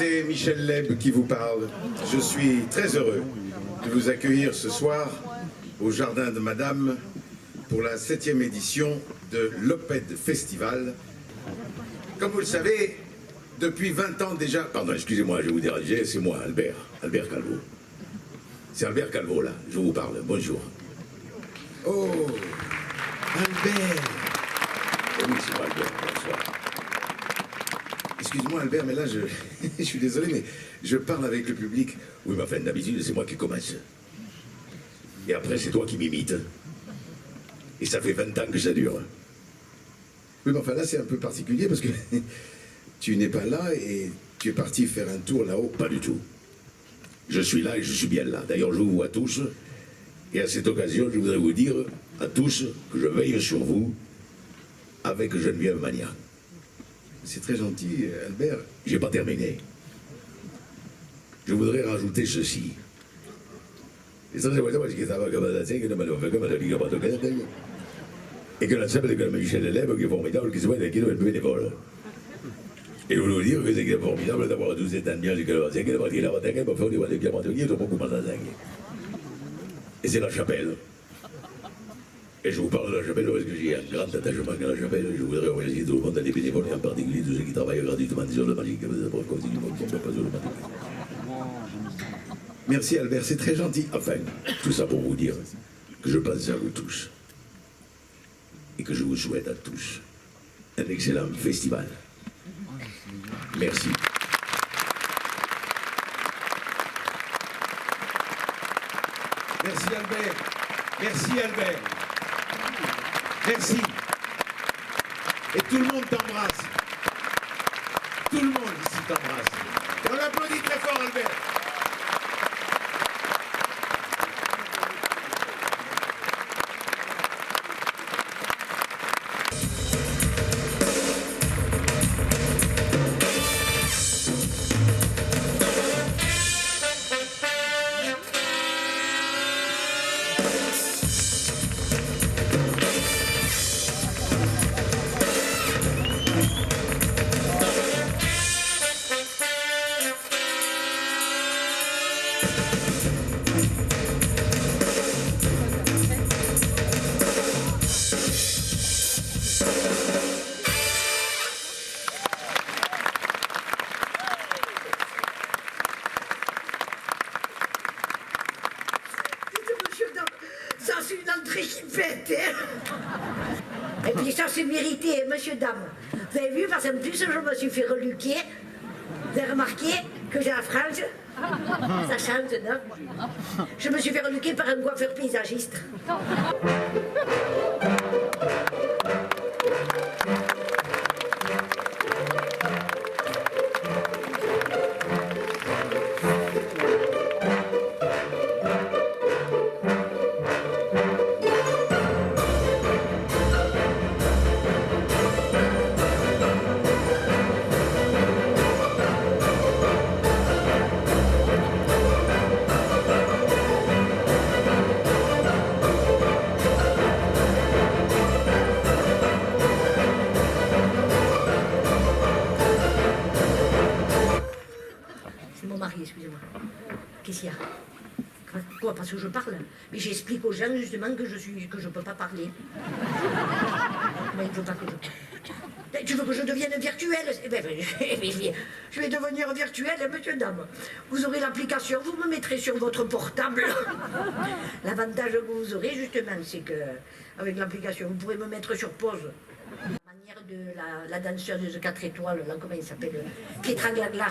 c'est Michel Leb qui vous parle. Je suis très heureux de vous accueillir ce soir au Jardin de Madame pour la 7e édition de l'Oped Festival. Comme vous le savez, depuis 20 ans déjà... Pardon, excusez-moi, je vais vous déranger, c'est moi, Albert Calvo. C'est Albert Calvo, là, je vous parle, bonjour. Oh, Albert. Oh oui, c'est moi, Albert, bonsoir. Excuse-moi Albert, mais là, je suis désolé, mais je parle avec le public. Oui, mais enfin, d'habitude, c'est moi qui commence. Et après, c'est toi qui m'imites. Et ça fait 20 ans que ça dure. Oui, mais enfin, là, c'est un peu particulier parce que tu n'es pas là et tu es parti faire un tour là-haut. Pas du tout. Je suis là et je suis bien là. D'ailleurs, je vous vois tous. Et à cette occasion, je voudrais vous dire à tous que je veille sur vous avec Geneviève Magnan. C'est très gentil, Albert. J'ai pas terminé. Je voudrais rajouter ceci. Et que l'ensemble de Michel Leb qui est formidable, qui se voit qui doit être bénévole. Et je voulais vous dire que c'est formidable d'avoir 12 étudiants qui ont fait des pour faire des diamantoniers, ils ont beaucoup mal à et c'est la chapelle. Et je vous parle de la chapelle parce que j'ai un grand attachement à la chapelle. Je voudrais remercier tout le monde, les bénévoles, et en particulier tous ceux qui travaillent gratuitement sur le magique. Merci Albert, c'est très gentil. Enfin, tout ça pour vous dire que je pense à vous tous. Et que je vous souhaite à tous un excellent festival. Merci. Merci Albert. Merci Albert. Merci. Et tout le monde t'embrasse. Tout le monde ici t'embrasse. Et on applaudit très fort Albert. Et puis ça c'est mérité, monsieur, dame. Vous avez vu, parce qu'en plus je me suis fait reluquer. Vous avez remarqué que j'ai la frange. Ça chante, non? Je me suis fait reluquer par un coiffeur paysagiste. Excusez-moi. Qu'est-ce qu'il y a? Quoi? Parce que je parle. Mais j'explique aux gens justement que je peux pas parler. Mais il ne faut pas que je parle. Tu veux que je devienne virtuelle? Je vais devenir virtuelle, monsieur, dame. Vous aurez l'application, vous me mettrez sur votre portable. L'avantage que vous aurez justement, c'est que avec l'application, vous pourrez me mettre sur pause. La manière de la danseuse de 4 étoiles, là, comment il s'appelle? Pietra Glagla.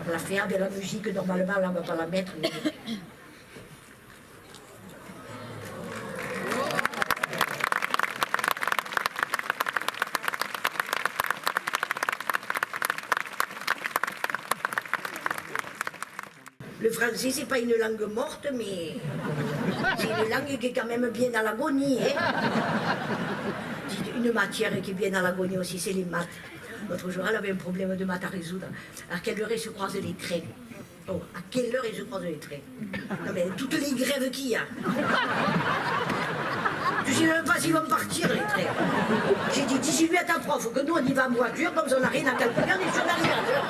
On la faire de la musique, normalement, là, on ne va pas la mettre. Mais... Le français, c'est pas une langue morte, mais c'est une langue qui est quand même bien à l'agonie. Hein. Une matière qui est bien à l'agonie aussi, c'est les maths. L'autre jour, elle avait un problème de maths à résoudre. À quelle heure elle se croise les traits? Oh, à quelle heure elle se croise les traits? Non mais toutes les grèves qu'il y a. Tu sais même pas s'ils vont partir, les traits. J'ai dit, dis-lui à ta prof que nous, on y va en voiture, comme ça, on n'a rien à calculer, on est sur l'ordinateur.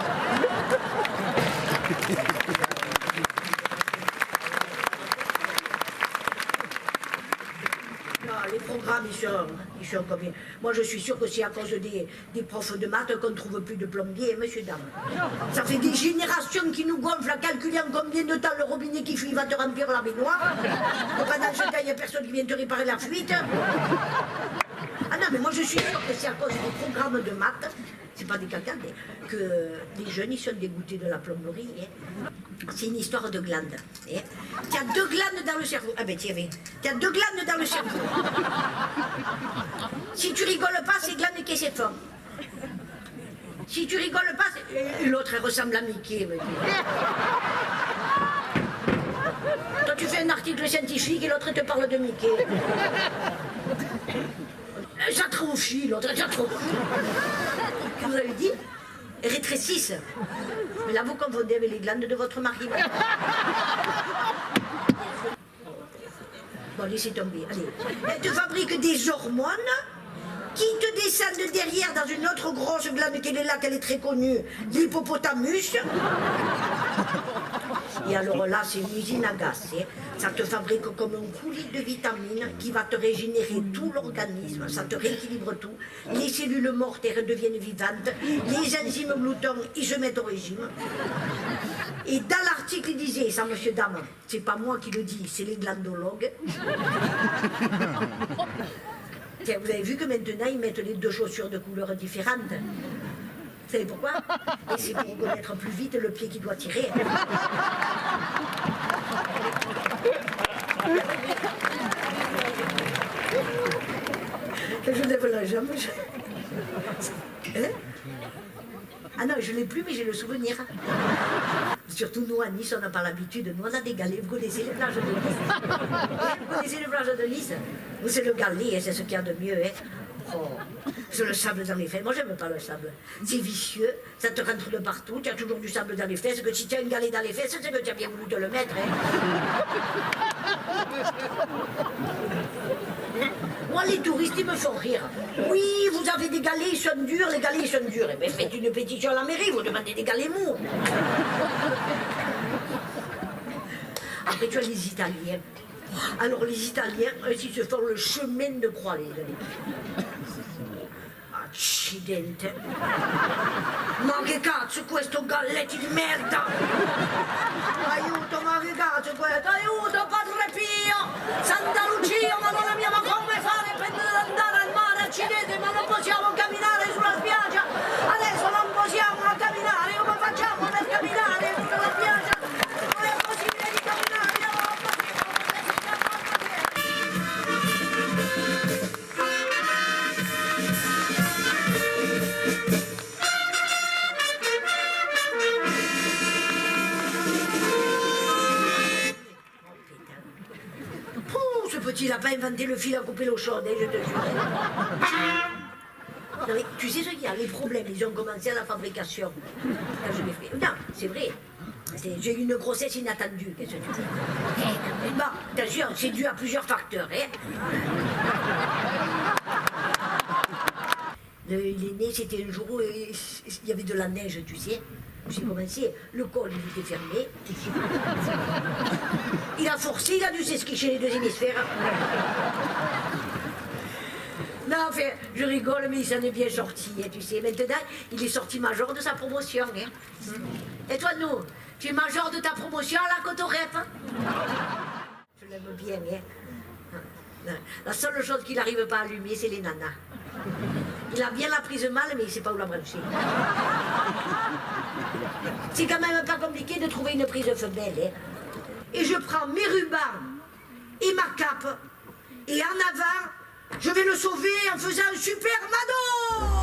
Les programmes, ils sont combien? Moi, je suis sûre que c'est à cause des profs de maths qu'on ne trouve plus de plombiers, monsieur, dame. Ça fait des générations qui nous gonflent à calculer en combien de temps le robinet qui fuit va te remplir la baignoire. Et pendant ce temps, il n'y a personne qui vient te réparer la fuite. Ah non, mais moi, je suis sûre que c'est à cause des programmes de maths, c'est pas des cancans, que les jeunes, ils sont dégoûtés de la plomberie. Hein. C'est une histoire de glandes. Hein. Tu as 2 glandes dans le cerveau. Ah ben, tu as 2 glandes dans le cerveau. Si tu rigoles pas, c'est glande qui se font. Si tu rigoles pas, l'autre, elle ressemble à Mickey. Toi, tu fais un article scientifique et l'autre te parle de Mickey. Ça tronchit, l'autre, ça tronchit. Que vous avez dit? Rétrécissent. Mais là, vous confondez avec les glandes de votre mari. Bon, laissez tomber, allez. Elle te fabrique des hormones qui te descendent derrière dans une autre grosse glande qu'elle est là, qu'elle est très connue, l'hippopotamus. Et alors là, c'est une usine à gaz. Hein. Ça te fabrique comme un coulis de vitamines qui va te régénérer tout l'organisme, ça te rééquilibre tout. Les cellules mortes, elles redeviennent vivantes. Les enzymes gloutons, ils se mettent au régime. Et dans l'article, il disait, ça, monsieur, dame, c'est pas moi qui le dis, c'est les glandologues. Tiens, vous avez vu que maintenant, ils mettent les 2 chaussures de couleurs différentes. Vous savez pourquoi? Et c'est pour reconnaître plus vite le pied qui doit tirer. Je lève la jambe. Hein? Ah non, je ne l'ai plus, mais j'ai le souvenir. Surtout nous, à Nice, on n'a pas l'habitude. Nous, on a des galets. Vous connaissez les plages de Nice? Vous connaissez les plages de Nice? Vous, c'est le galet, c'est ce qu'il y a de mieux. Hein? Oh, c'est le sable dans les fesses. Moi, j'aime pas le sable. C'est vicieux, ça te rentre de partout. Tu as toujours du sable dans les fesses. Que si tu as une galette dans les fesses, c'est que tu as bien voulu te le mettre. Hein. Moi, les touristes, ils me font rire. Oui, vous avez des galets, ils sont durs, les galets, ils sont durs. Mais faites une pétition à la mairie, vous demandez des galets mous. Après, tu as les Italiens. Alors, les Italiens, ils se font le chemin de croix, les galets. Accidente. Ma che cazzo questo galletti di merda? Aiuto, ma che cazzo questo? Aiuto, Padre Pio! Santa Lucia, Madonna mia, ma come fare per andare al mare? Accidente, ma non possiamo camminare sulla spiaggia! Adesso non possiamo camminare, come facciamo per camminare sulla spiaggia? Non è possibile di camminare! Petit lapin a inventé le fil à couper l'eau chaude, hein, je te jure. Non, mais tu sais ce qu'il y a, les problèmes, ils ont commencé à la fabrication. Quand je l'ai fait. Non, c'est vrai. J'ai eu une grossesse inattendue, qu'est-ce que tu veux. Bon, attention, c'est dû à plusieurs facteurs. Hein. Il est né, c'était un jour où il y avait de la neige, tu sais. J'ai commencé, le col il était fermé. Il a forcé, il a dû s'esquicher les 2 hémisphères. Non, enfin, je rigole, mais il s'en est bien sorti, hein, tu sais. Maintenant, il est sorti major de sa promotion. Hein. Et toi, nous, tu es major de ta promotion à la Cotorep. Je l'aime bien, hein. La seule chose qu'il n'arrive pas à allumer, c'est les nanas. Il a bien la prise mal, mais il ne sait pas où la brancher. C'est quand même pas compliqué de trouver une prise femelle. Hein. Et je prends mes rubans et ma cape, et en avant, je vais le sauver en faisant un super mado.